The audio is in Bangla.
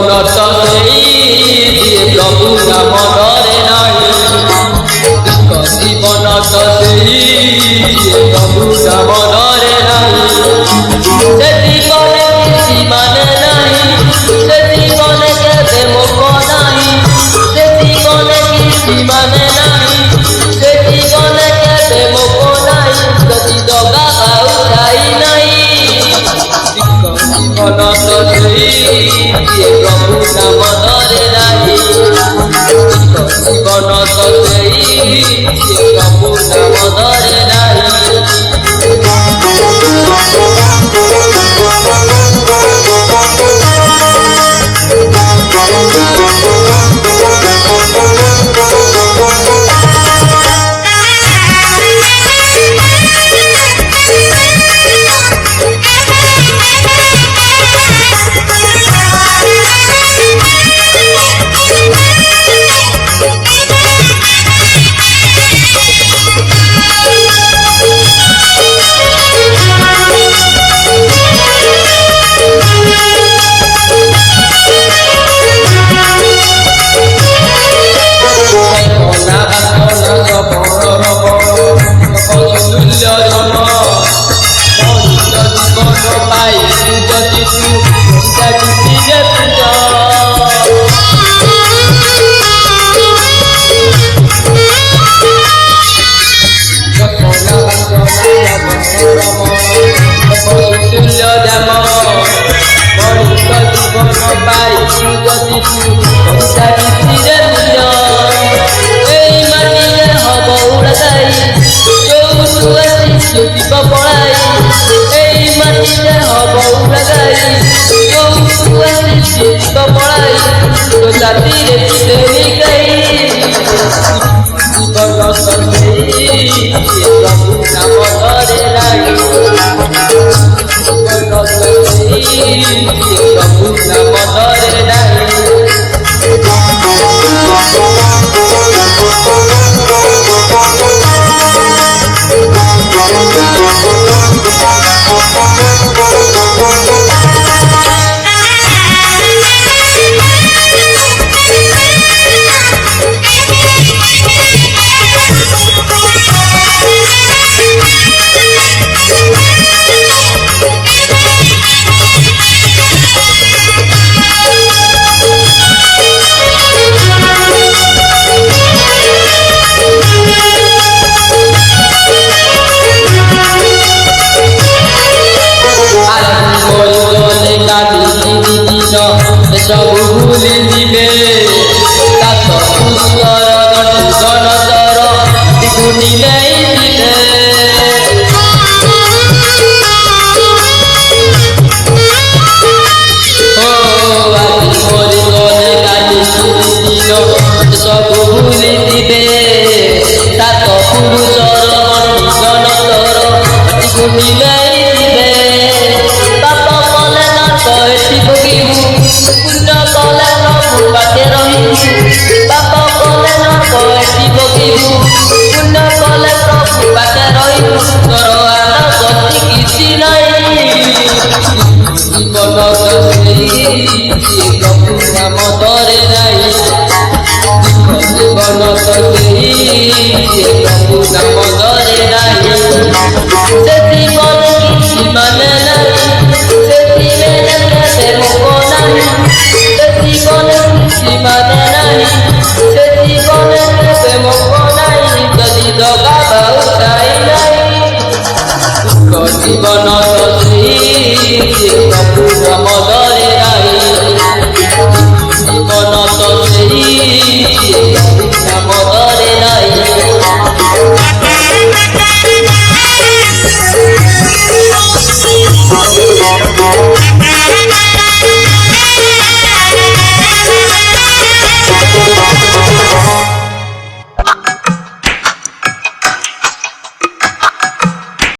জীবন তো সেই যে প্রভু নাম ধরে নাই জীবন তো সেই যে প্রভু নাম ধরে নাই সে জীবনে কিছু মানে নাই সে জীবনে কেবে মুখ নাই সে জীবনে কিছু মানে নাই সে জীবনে কেবে মুখ নাই যদি দগা উঠাই নাই জীবন তো সেই যে প্রভু নাম ধরে নাই জীবন তো সেই যে প্রভু নাম ধরে নাই ସବୁ ଭୁଲି ଯିବେ ତାତ ପୁଷ୍କର ଗଣତର ଦିଗୁନି ନେଇଯିବେ ଆଜି ମରିଗଲେ କାଲି ଦିନ ସବୁ ଭୁଲି ଯିବେ ତାତ ପୁରୁଷର ଗଣତର ଦିଗୁନି ନେଇଯିବେ ପାପ କଲେ ନା ତ ଏଠି ଭୋଗିବୁ পুণ্য কলে প্রভু পাকে রহিবু পাপ কলে ন কয়েটি ভোগিবু পুণ্য কলে প্রভু পাকে রহিবু তোর আন গতি কিছু নাই জীবন তো সেই প্রভু নাম ধরে নাই জীবন তো সেই প্রভু নাম ধরে নাই সে জীবনে কিছু মানে নাই সে জীবনে কেবে মুখ নাই সে জীবনে কিছু মানে নাই সে জীবনে কেবে মুখ নাই যদি দগা উঠাই নাই জীবন